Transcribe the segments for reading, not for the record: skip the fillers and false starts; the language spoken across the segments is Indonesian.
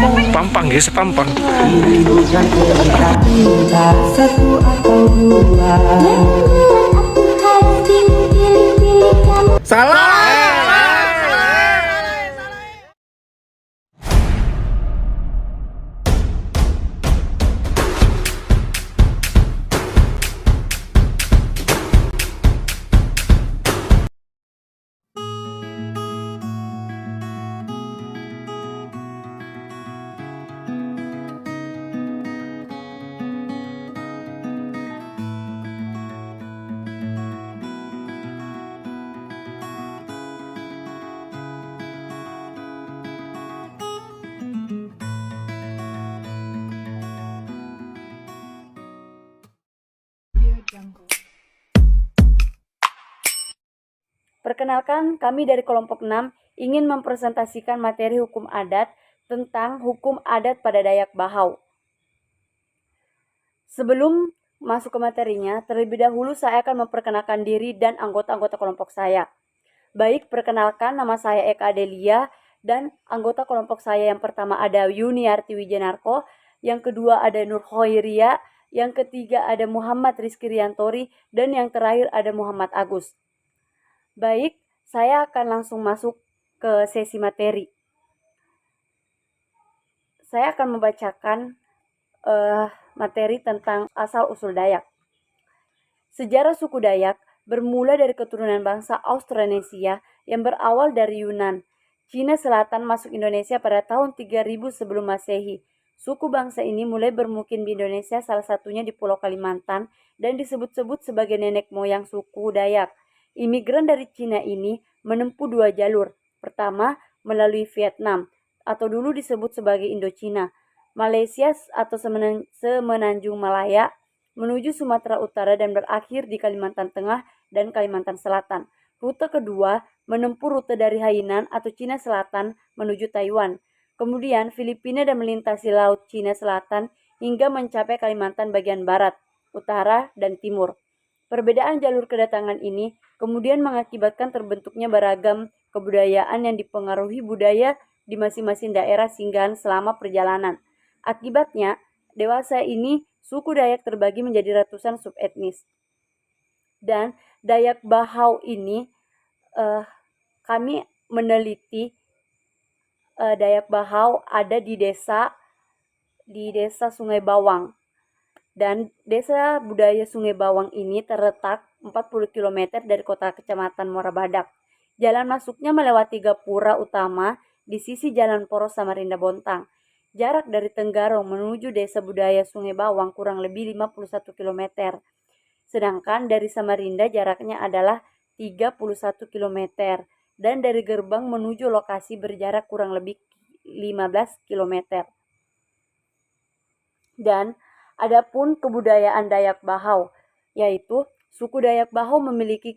Pampang guys, pampang. Bukan cerita cinta satu atau dua. Salah. Perkenalkan, kami dari kelompok 6 ingin mempresentasikan materi hukum adat tentang hukum adat pada Dayak Bahau. Sebelum masuk ke materinya, terlebih dahulu saya akan memperkenalkan diri dan anggota-anggota kelompok saya. Baik, perkenalkan, nama saya Eka Adelia dan anggota kelompok saya yang pertama ada Yuniarti Wijanarko, yang kedua ada Nur Hoiria, yang ketiga ada Muhammad Rizky Riantori, dan yang terakhir ada Muhammad Agus. Baik, saya akan langsung masuk ke sesi materi. Saya akan membacakan materi tentang asal-usul Dayak. Sejarah suku Dayak bermula dari keturunan bangsa Austronesia yang berawal dari Yunan. Cina Selatan masuk Indonesia pada tahun 3000 sebelum Masehi. Suku bangsa ini mulai bermukim di Indonesia, salah satunya di Pulau Kalimantan, dan disebut-sebut sebagai nenek moyang suku Dayak. Imigran dari Cina ini menempuh dua jalur. Pertama, melalui Vietnam, atau dulu disebut sebagai Indochina, Malaysia atau Semenanjung Malaya, menuju Sumatera Utara dan berakhir di Kalimantan Tengah dan Kalimantan Selatan. Rute kedua menempuh rute dari Hainan atau Cina Selatan menuju Taiwan. Kemudian Filipina dan melintasi Laut Cina Selatan hingga mencapai Kalimantan bagian barat, utara, dan timur. Perbedaan jalur kedatangan ini kemudian mengakibatkan terbentuknya beragam kebudayaan yang dipengaruhi budaya di masing-masing daerah singgahan selama perjalanan. Akibatnya, dewasa ini suku Dayak terbagi menjadi ratusan subetnis. Dan Dayak Bahau ini kami meneliti Dayak Bahau ada di desa Sungai Bawang. Dan desa budaya Sungai Bawang ini terletak 40 km dari kota kecamatan Muara Badak. Jalan masuknya melewati gapura utama di sisi Jalan Poros Samarinda Bontang. Jarak dari Tenggarong menuju desa budaya Sungai Bawang kurang lebih 51 km. Sedangkan dari Samarinda jaraknya adalah 31 km. Dan dari gerbang menuju lokasi berjarak kurang lebih 15 km. Dan adapun kebudayaan Dayak Bahau, yaitu suku Dayak Bahau memiliki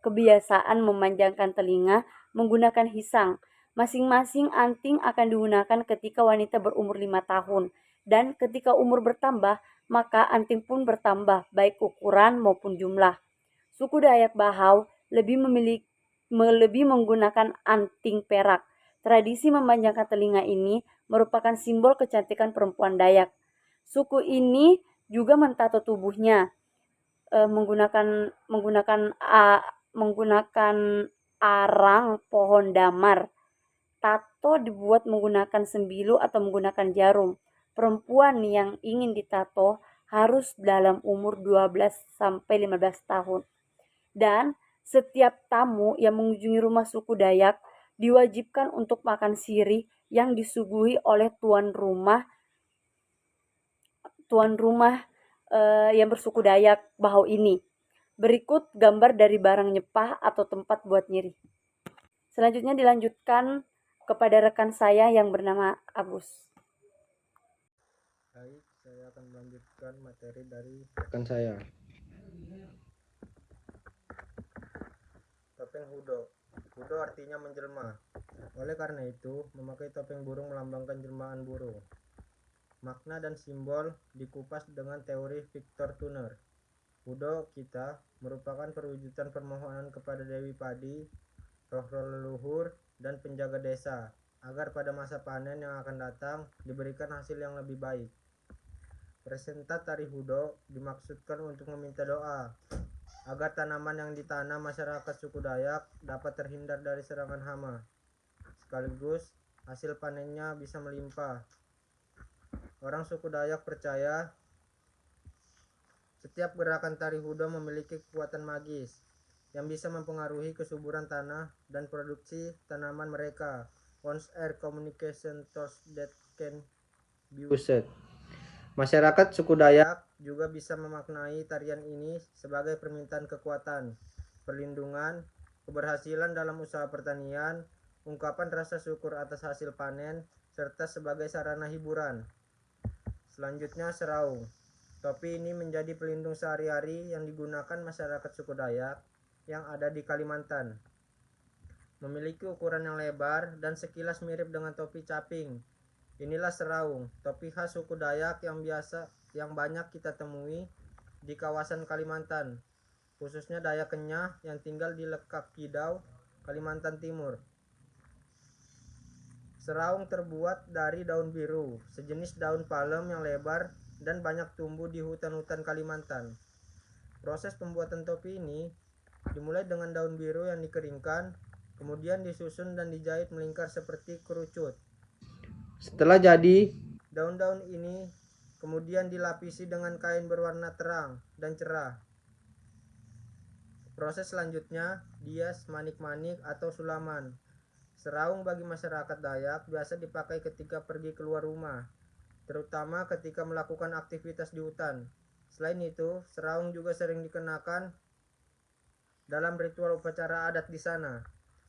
kebiasaan memanjangkan telinga menggunakan hisang. Masing-masing anting akan digunakan ketika wanita berumur 5 tahun. Dan ketika umur bertambah, maka anting pun bertambah, baik ukuran maupun jumlah. Suku Dayak Bahau lebih menggunakan anting perak. Tradisi memanjangkan telinga ini merupakan simbol kecantikan perempuan Dayak. Suku ini juga mentato tubuhnya menggunakan arang pohon damar. Tato dibuat menggunakan sembilu atau menggunakan jarum. Perempuan yang ingin ditato harus dalam umur 12 sampai 15 tahun. Dan setiap tamu yang mengunjungi rumah suku Dayak diwajibkan untuk makan sirih yang disuguhi oleh tuan rumah yang bersuku Dayak Bahau ini. Berikut gambar dari barang nyepah atau tempat buat nyirih. Selanjutnya dilanjutkan kepada rekan saya yang bernama Agus. Baik, saya akan melanjutkan materi dari rekan saya. Topeng Hudo. Hudo artinya menjelma. Oleh karena itu, memakai topeng burung melambangkan jelmaan burung. Makna dan simbol dikupas dengan teori Victor Turner. Hudo kita merupakan perwujudan permohonan kepada Dewi Padi, roh leluhur, dan penjaga desa, agar pada masa panen yang akan datang diberikan hasil yang lebih baik. Presenta Tari Hudo dimaksudkan untuk meminta doa agar tanaman yang ditanam masyarakat suku Dayak dapat terhindar dari serangan hama, sekaligus hasil panennya bisa melimpah. Orang suku Dayak percaya setiap gerakan Tari Hudo memiliki kekuatan magis yang bisa mempengaruhi kesuburan tanah dan produksi tanaman mereka. Once air communication thoughts that can be used. Masyarakat suku Dayak juga bisa memaknai tarian ini sebagai permintaan kekuatan, perlindungan, keberhasilan dalam usaha pertanian, ungkapan rasa syukur atas hasil panen, serta sebagai sarana hiburan. Selanjutnya seraung. Topi ini menjadi pelindung sehari-hari yang digunakan masyarakat suku Dayak yang ada di Kalimantan. Memiliki ukuran yang lebar dan sekilas mirip dengan topi caping. Inilah seraung, topi khas suku Dayak yang banyak kita temui di kawasan Kalimantan, khususnya Dayak Kenyah yang tinggal di Lekak Kidau, Kalimantan Timur. Seraung terbuat dari daun biru, sejenis daun palem yang lebar dan banyak tumbuh di hutan-hutan Kalimantan. Proses pembuatan topi ini dimulai dengan daun biru yang dikeringkan, kemudian disusun dan dijahit melingkar seperti kerucut. Setelah jadi, daun-daun ini kemudian dilapisi dengan kain berwarna terang dan cerah. Proses selanjutnya, dias, manik-manik atau sulaman. Seraung bagi masyarakat Dayak biasa dipakai ketika pergi keluar rumah, terutama ketika melakukan aktivitas di hutan. Selain itu, seraung juga sering dikenakan dalam ritual upacara adat di sana.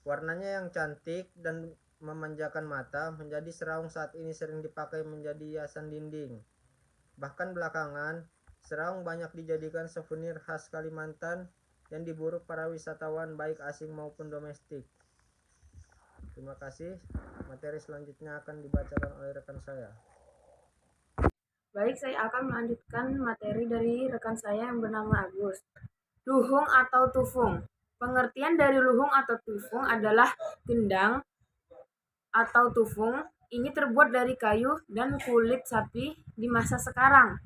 Warnanya yang cantik dan memanjakan mata menjadi seraung saat ini sering dipakai menjadi hiasan dinding. Bahkan belakangan, seraung banyak dijadikan souvenir khas Kalimantan yang diburu para wisatawan baik asing maupun domestik. Terima kasih. Materi selanjutnya akan dibacakan oleh rekan saya. Baik, saya akan melanjutkan materi dari rekan saya yang bernama Agus. Luhung atau tufung. Pengertian dari luhung atau tufung adalah gendang atau tufung. Ini terbuat dari kayu dan kulit sapi di masa sekarang.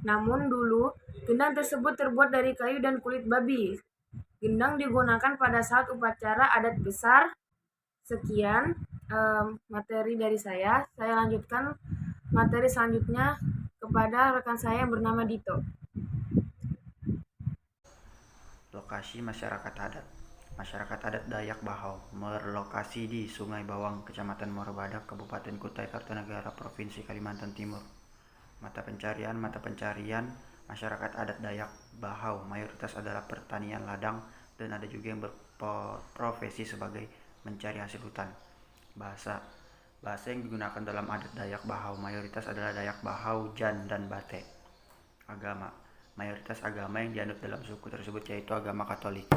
Namun dulu, gendang tersebut terbuat dari kayu dan kulit babi. Gendang digunakan pada saat upacara adat besar. Sekian materi dari saya. Saya lanjutkan materi selanjutnya kepada rekan saya yang bernama Dito. Lokasi masyarakat adat. Masyarakat adat Dayak Bahau berlokasi di Sungai Bawang, Kecamatan Morabadak, Kabupaten Kutai Kartanegara, Provinsi Kalimantan Timur. Mata pencarian masyarakat adat Dayak Bahau mayoritas adalah pertanian ladang dan ada juga yang berprofesi sebagai mencari hasil hutan. Bahasa yang digunakan dalam adat Dayak Bahau mayoritas adalah Dayak Bahau, Jan, dan Bate. Agama. Mayoritas agama yang dianut dalam suku tersebut yaitu agama Katolik.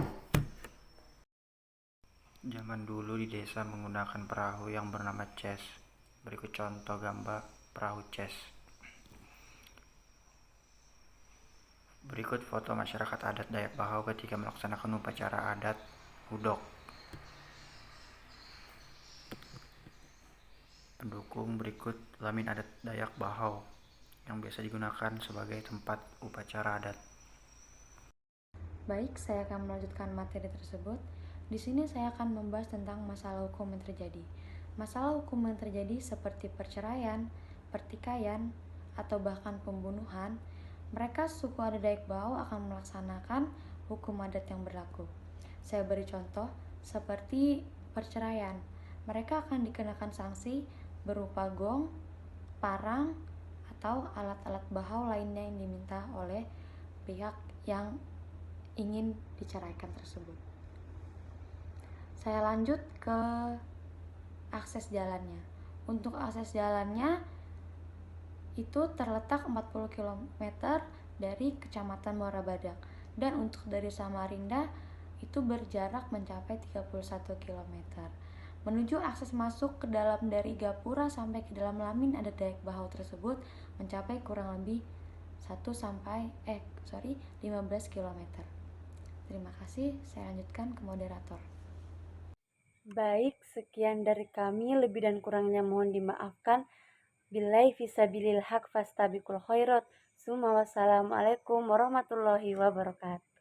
Zaman dulu di desa menggunakan perahu yang bernama ces. Berikut contoh gambar perahu ces. Berikut foto masyarakat adat Dayak Bahau ketika melaksanakan upacara adat hudok. Pendukung berikut lamin adat Dayak Bahau yang biasa digunakan sebagai tempat upacara adat. Baik, saya akan melanjutkan materi tersebut. Di sini saya akan membahas tentang masalah hukum yang terjadi. Masalah hukum yang terjadi seperti perceraian, pertikaian, atau bahkan pembunuhan, mereka suku adat Dayak Bahau akan melaksanakan hukum adat yang berlaku. Saya beri contoh seperti perceraian. Mereka akan dikenakan sanksi berupa gong, parang, atau alat-alat Bahau lainnya yang diminta oleh pihak yang ingin diceraikan tersebut. Saya lanjut ke akses jalannya. Untuk akses jalannya itu terletak 40 km dari Kecamatan Morabadak, dan untuk dari Samarinda itu berjarak mencapai 31 km. Menuju akses masuk ke dalam dari Gapura sampai ke dalam lamin adat Dayak Bahau tersebut mencapai kurang lebih 15 km. Terima kasih, saya lanjutkan ke moderator. Baik, sekian dari kami, lebih dan kurangnya mohon dimaafkan. Billahi fisabilil haq fastabiqul khairat. Summa wassalamualaikum warahmatullahi wabarakatuh.